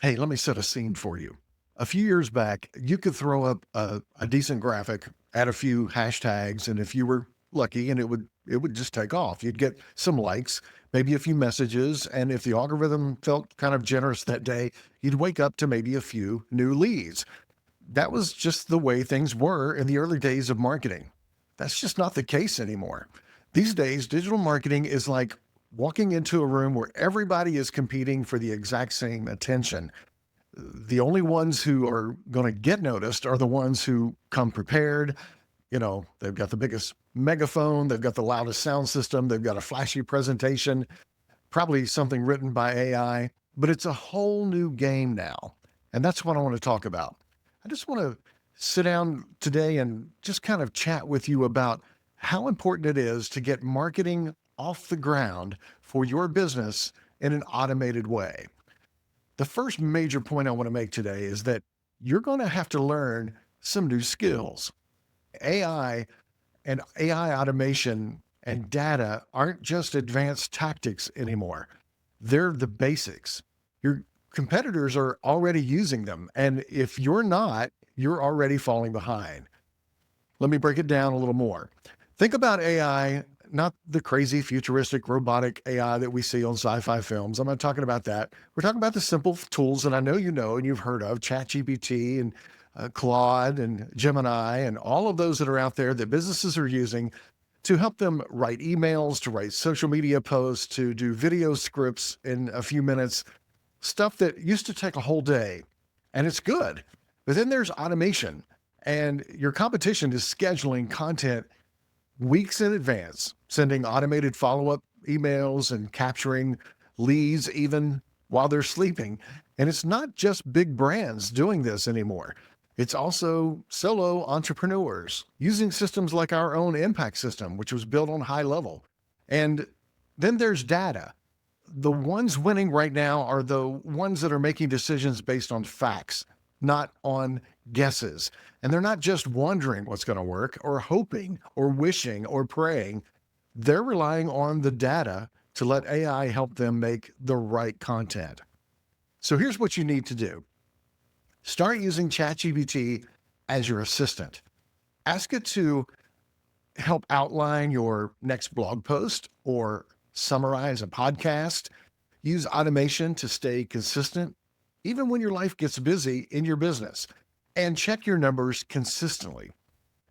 Hey, let me set a scene for you. A few years back, you could throw up a decent graphic, add a few hashtags, and if you were lucky, and it would just take off. You'd get some likes, maybe a few messages, and if the algorithm felt kind of generous that day, you'd wake up to maybe a few new leads. That was just the way things were in the early days of marketing. That's just not the case anymore. These days, digital marketing is like walking into a room where everybody is competing for the exact same attention. The only ones who are going to get noticed are the ones who come prepared. They've got the biggest megaphone, they've got the loudest sound system, they've got a flashy presentation, probably something written by AI, but it's a whole new game now. And that's what I want to talk about. I just want to sit down today and just kind of chat with you about how important it is to get marketing off the ground for your business in an automated way. The first major point I want to make today is that you're going to have to learn some new skills. AI and AI automation and data aren't just advanced tactics anymore. They're the basics. Your competitors are already using them. And if you're not, you're already falling behind. Let me break it down a little more. Think about AI, not the crazy futuristic robotic AI that we see on sci-fi films. I'm not talking about that. We're talking about the simple tools that I know you know and you've heard of, ChatGPT and Claude and Gemini and all of those that are out there that businesses are using to help them write emails, to write social media posts, to do video scripts in a few minutes, stuff that used to take a whole day. And it's good. But then there's automation, and your competition is scheduling content weeks in advance, sending automated follow up emails and capturing leads even while they're sleeping. And it's not just big brands doing this anymore. It's also solo entrepreneurs using systems like our own Impact system, which was built on high level. And then there's data. The ones winning right now are the ones that are making decisions based on facts, not on guesses. And they're not just wondering what's going to work or hoping or wishing or praying. They're relying on the data to let AI help them make the right content. So here's what you need to do. Start using ChatGPT as your assistant. Ask it to help outline your next blog post or summarize a podcast. Use automation to stay consistent, even when your life gets busy in your business. And check your numbers consistently.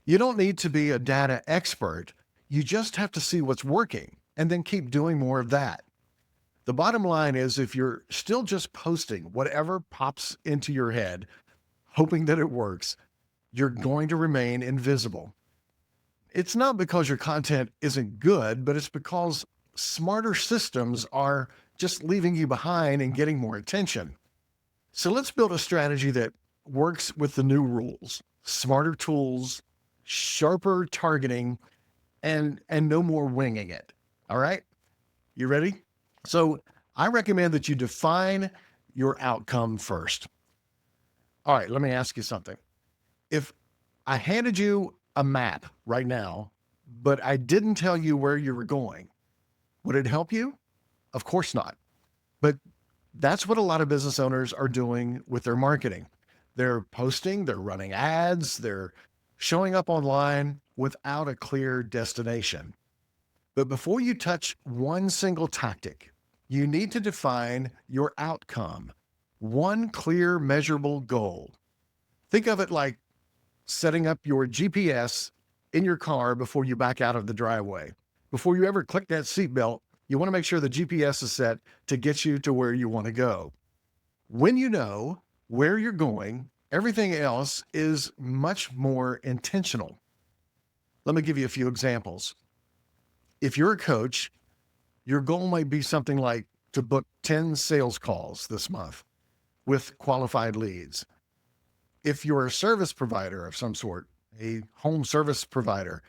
You don't need to be a data expert. You just have to see what's working and then keep doing more of that. The bottom line is if you're still just posting whatever pops into your head, hoping that it works, you're going to remain invisible. It's not because your content isn't good, but it's because smarter systems are just leaving you behind and getting more attention. So let's build a strategy that works with the new rules, smarter tools, sharper targeting, and no more winging it. All right? You ready? So I recommend that you define your outcome first. All right, let me ask you something. If I handed you a map right now, but I didn't tell you where you were going, would it help you? Of course not. But that's what a lot of business owners are doing with their marketing. They're posting, they're running ads, they're showing up online without a clear destination. But before you touch one single tactic, you need to define your outcome, one clear, measurable goal. Think of it like setting up your GPS in your car before you back out of the driveway. Before you ever click that seatbelt, you want to make sure the GPS is set to get you to where you want to go. When you know where you're going, everything else is much more intentional. Let me give you a few examples. If you're a coach, your goal might be something like to book 10 sales calls this month with qualified leads. If you're a service provider of some sort, a home service provider,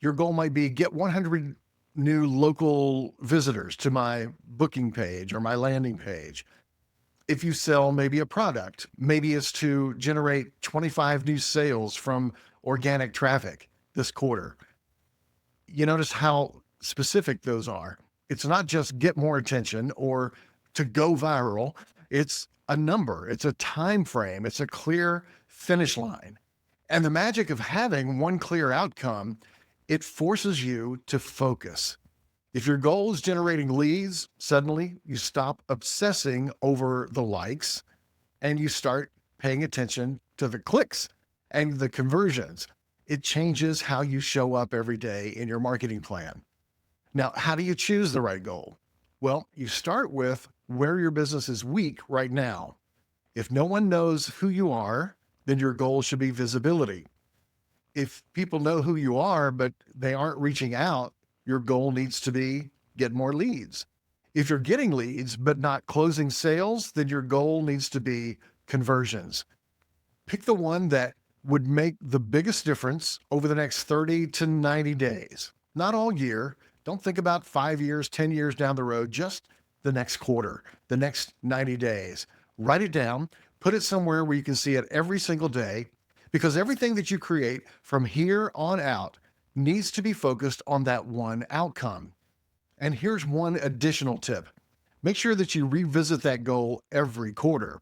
your goal might be get 100 new local visitors to my booking page or my landing page. If you sell maybe a product, maybe it's to generate 25 new sales from organic traffic this quarter. You notice how specific those are. It's not just get more attention or to go viral. It's a number, it's a time frame, it's a clear finish line. And the magic of having one clear outcome, it forces you to focus. If your goal is generating leads, suddenly you stop obsessing over the likes and you start paying attention to the clicks and the conversions. It changes how you show up every day in your marketing plan. Now, how do you choose the right goal? Well, you start with where your business is weak right now. If no one knows who you are, then your goal should be visibility. If people know who you are, but they aren't reaching out, your goal needs to be get more leads. If you're getting leads, but not closing sales, then your goal needs to be conversions. Pick the one that would make the biggest difference over the next 30 to 90 days. Not all year. Don't think about 5 years, 10 years down the road, just the next quarter, the next 90 days. Write it down, put it somewhere where you can see it every single day, because everything that you create from here on out needs to be focused on that one outcome. And here's one additional tip. Make sure that you revisit that goal every quarter.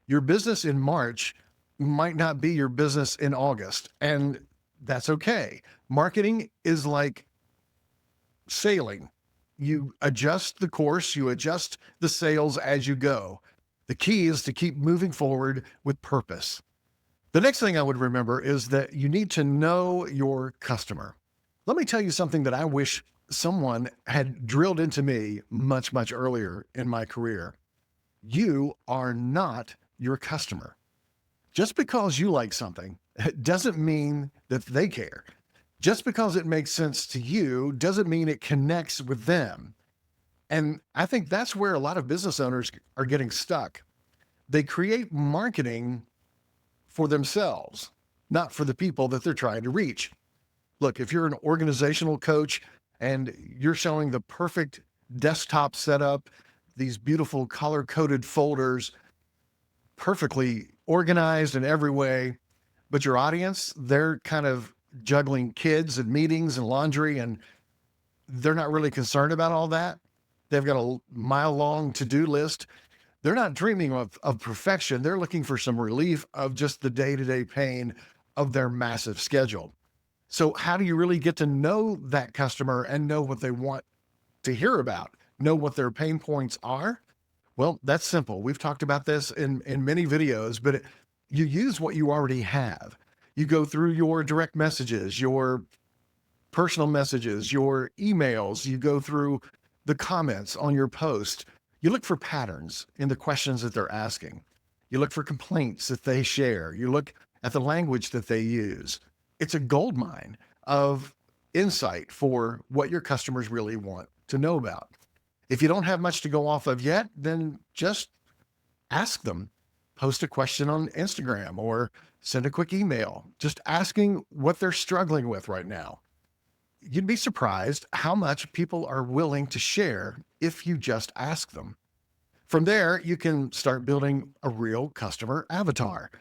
Your business in March might not be your business in August, and that's okay. Marketing is like sailing. You adjust the course, you adjust the sails as you go. The key is to keep moving forward with purpose. The next thing I would remember is that you need to know your customer. Let me tell you something that I wish someone had drilled into me much, much earlier in my career. You are not your customer. Just because you like something doesn't mean that they care. Just because it makes sense to you doesn't mean it connects with them. And I think that's where a lot of business owners are getting stuck. They create marketing for themselves, not for the people that they're trying to reach. Look, if you're an organizational coach and you're showing the perfect desktop setup, these beautiful color-coded folders, perfectly organized in every way, but your audience, they're kind of juggling kids and meetings and laundry, and they're not really concerned about all that. They've got a mile-long to-do list. They're not dreaming of perfection. They're looking for some relief of just the day-to-day pain of their massive schedule. So how do you really get to know that customer and know what they want to hear about, know what their pain points are? Well, that's simple. We've talked about this in many videos, but you use what you already have. You go through your direct messages, your personal messages, your emails, you go through the comments on your post. You look for patterns in the questions that they're asking. You look for complaints that they share. You look at the language that they use. It's a gold mine of insight for what your customers really want to know about. If you don't have much to go off of yet, then just ask them. Post a question on Instagram or send a quick email, just asking what they're struggling with right now. You'd be surprised how much people are willing to share if you just ask them. From there, you can start building a real customer avatar.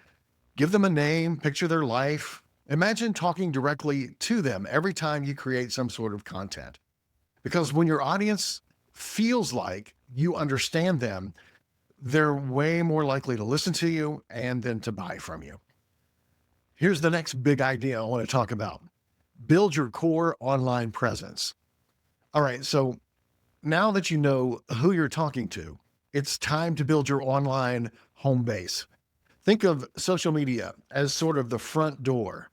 Give them a name, picture their life. Imagine talking directly to them every time you create some sort of content. Because when your audience feels like you understand them, they're way more likely to listen to you and then to buy from you. Here's the next big idea I want to talk about. Build your core online presence. All right, so now that you know who you're talking to, it's time to build your online home base. Think of social media as sort of the front door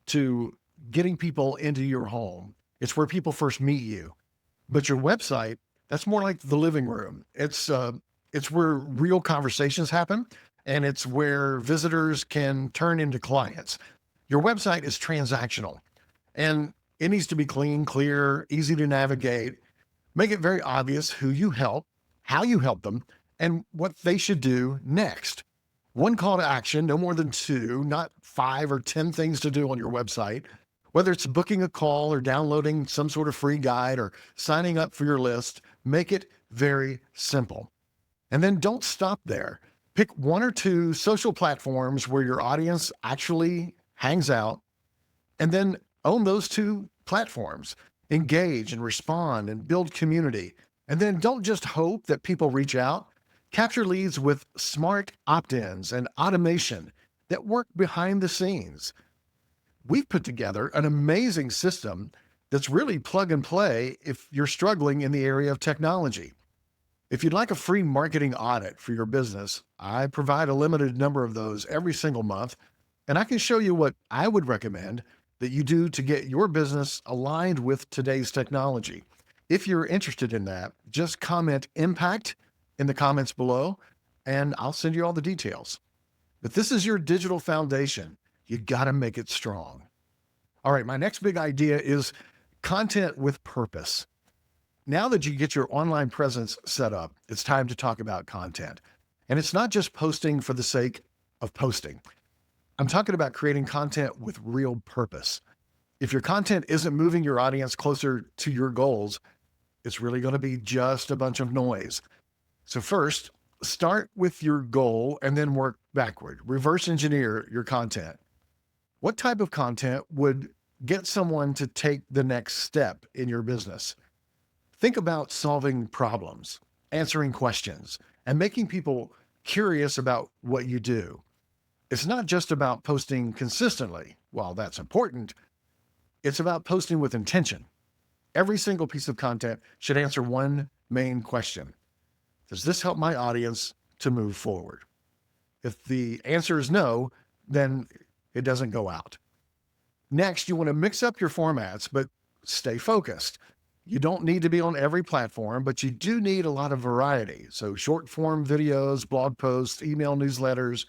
to getting people into your home. It's where people first meet you. But your website, that's more like the living room. It's where real conversations happen, and it's where visitors can turn into clients. Your website is transactional, and it needs to be clean, clear, easy to navigate. Make it very obvious who you help, how you help them, and what they should do next. One call to action, no more than 2, not 5 or 10 things to do on your website. Whether it's booking a call or downloading some sort of free guide or signing up for your list, make it very simple. And then don't stop there. Pick 1 or 2 social platforms where your audience actually hangs out, and then own those 2 platforms. Engage and respond and build community. And then don't just hope that people reach out. Capture leads with smart opt-ins and automation that work behind the scenes. We've put together an amazing system that's really plug and play if you're struggling in the area of technology. If you'd like a free marketing audit for your business, I provide a limited number of those every single month, and I can show you what I would recommend that you do to get your business aligned with today's technology. If you're interested in that, just comment impact in the comments below, and I'll send you all the details. But this is your digital foundation. You got to make it strong. All right, my next big idea is content with purpose. Now that you get your online presence set up, it's time to talk about content. And it's not just posting for the sake of posting. I'm talking about creating content with real purpose. If your content isn't moving your audience closer to your goals, it's really going to be just a bunch of noise. So first, start with your goal and then work backward. Reverse engineer your content. What type of content would get someone to take the next step in your business? Think about solving problems, answering questions, and making people curious about what you do. It's not just about posting consistently. While that's important, it's about posting with intention. Every single piece of content should answer one main question. Does this help my audience to move forward? If the answer is no, then it doesn't go out. Next, you want to mix up your formats, but stay focused. You don't need to be on every platform, but you do need a lot of variety. So short form videos, blog posts, email newsletters,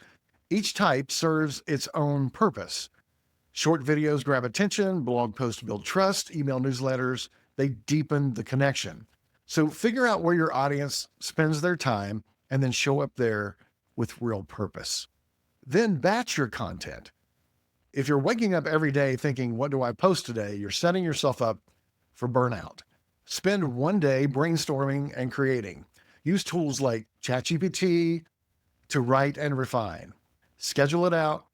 each type serves its own purpose. Short videos grab attention, blog posts build trust, email newsletters, they deepen the connection. So figure out where your audience spends their time and then show up there with real purpose. Then batch your content. If you're waking up every day thinking, what do I post today? You're setting yourself up for burnout. Spend one day brainstorming and creating. Use tools like ChatGPT to write and refine. Schedule it out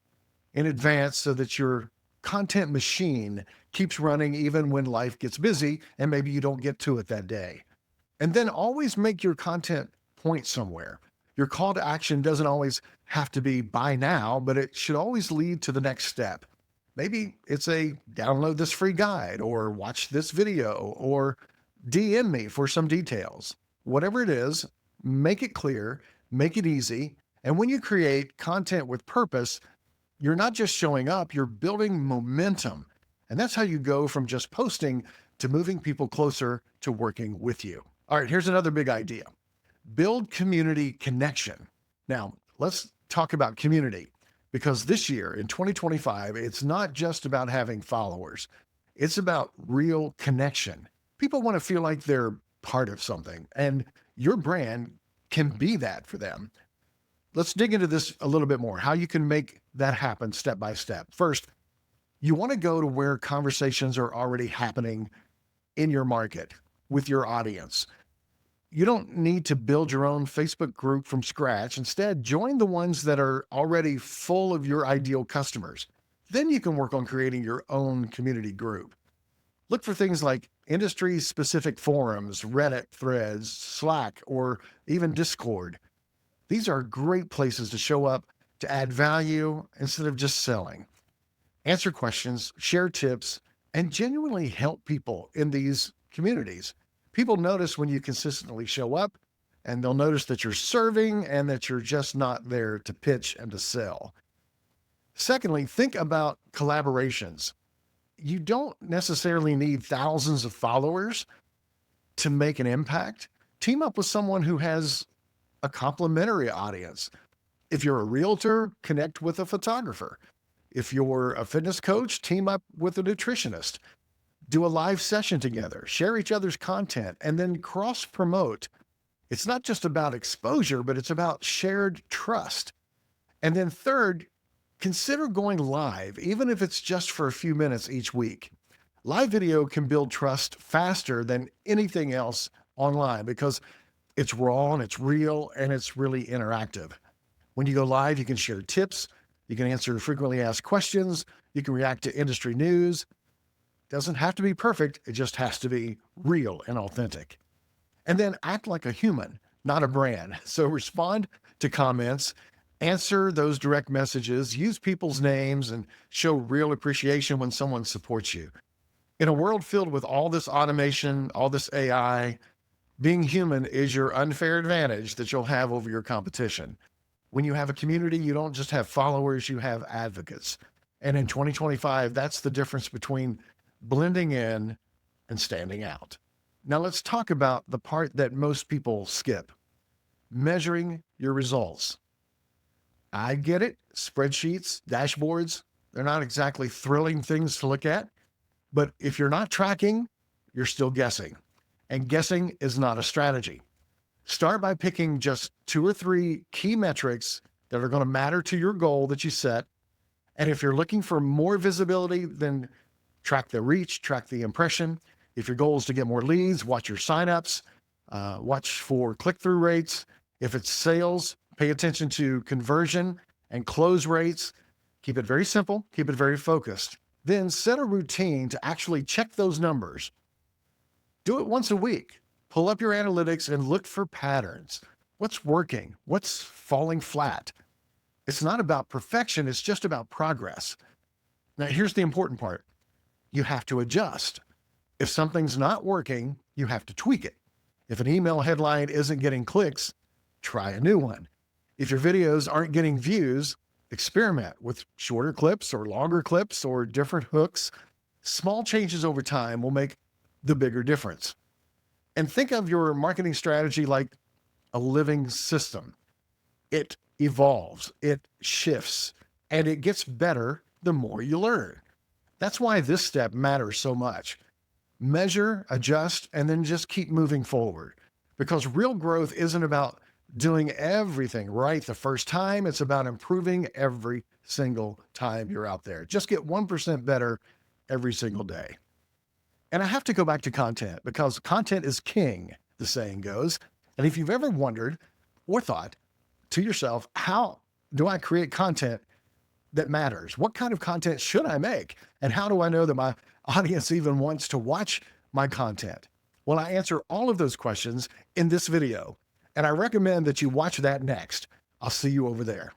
in advance so that your content machine keeps running even when life gets busy and maybe you don't get to it that day. And then always make your content point somewhere. Your call to action doesn't always have to be buy now, but it should always lead to the next step. Maybe it's a download this free guide or watch this video or DM me for some details. Whatever it is, make it clear, make it easy. And when you create content with purpose, you're not just showing up, you're building momentum. And that's how you go from just posting to moving people closer to working with you. All right, here's another big idea. Build community connection. Now, let's talk about community because this year in 2025, it's not just about having followers. It's about real connection. People want to feel like they're part of something, and your brand can be that for them. Let's dig into this a little bit more, how you can make that happen step by step. First, you want to go to where conversations are already happening in your market with your audience. You don't need to build your own Facebook group from scratch. Instead, join the ones that are already full of your ideal customers. Then you can work on creating your own community group. Look for things like industry-specific forums, Reddit threads, Slack, or even Discord. These are great places to show up to add value instead of just selling. Answer questions, share tips, and genuinely help people in these communities. People notice when you consistently show up, and they'll notice that you're serving and that you're just not there to pitch and to sell. Secondly, think about collaborations. You don't necessarily need thousands of followers to make an impact. Team up with someone who has a complementary audience. If you're a realtor, connect with a photographer. If you're a fitness coach, team up with a nutritionist. Do a live session together, share each other's content, and then cross promote. It's not just about exposure, but it's about shared trust. And then third, consider going live, even if it's just for a few minutes each week. Live video can build trust faster than anything else online because it's raw and it's real and it's really interactive. When you go live, you can share tips, you can answer frequently asked questions, you can react to industry news. Doesn't have to be perfect, it just has to be real and authentic. And then act like a human. not a brand. So respond to comments, answer those direct messages, use people's names, and show real appreciation when someone supports you. In a world filled with all this automation, all this AI, being human is your unfair advantage that you'll have over your competition. When you have a community, you don't just have followers, you have advocates. And in 2025, that's the difference between blending in and standing out. Now, let's talk about the part that most people skip: measuring your results. I get it. Spreadsheets, dashboards, they're not exactly thrilling things to look at. But if you're not tracking, you're still guessing. And guessing is not a strategy. Start by picking just 2 or 3 key metrics that are going to matter to your goal that you set. And if you're looking for more visibility, then track the reach, track the impression. If your goal is to get more leads, watch your signups, watch for click-through rates. If it's sales, pay attention to conversion and close rates. Keep it very simple, keep it very focused. Then set a routine to actually check those numbers. Do it once a week. Pull up your analytics and look for patterns. What's working? What's falling flat? It's not about perfection, it's just about progress. Now, here's the important part: you have to adjust. If something's not working, you have to tweak it. If an email headline isn't getting clicks, try a new one. If your videos aren't getting views, experiment with shorter clips or longer clips or different hooks. Small changes over time will make the bigger difference. And think of your marketing strategy like a living system. It evolves, it shifts, and it gets better the more you learn. That's why this step matters so much. Measure, adjust, and then just keep moving forward. Because real growth isn't about doing everything right the first time. It's about improving every single time you're out there. Just get 1% better every single day. And I have to go back to content because content is king, the saying goes. And if you've ever wondered or thought to yourself, how do I create content that matters? What kind of content should I make? And how do I know that my audience even wants to watch my content? Well, I answer all of those questions in this video, and I recommend that you watch that next. I'll see you over there.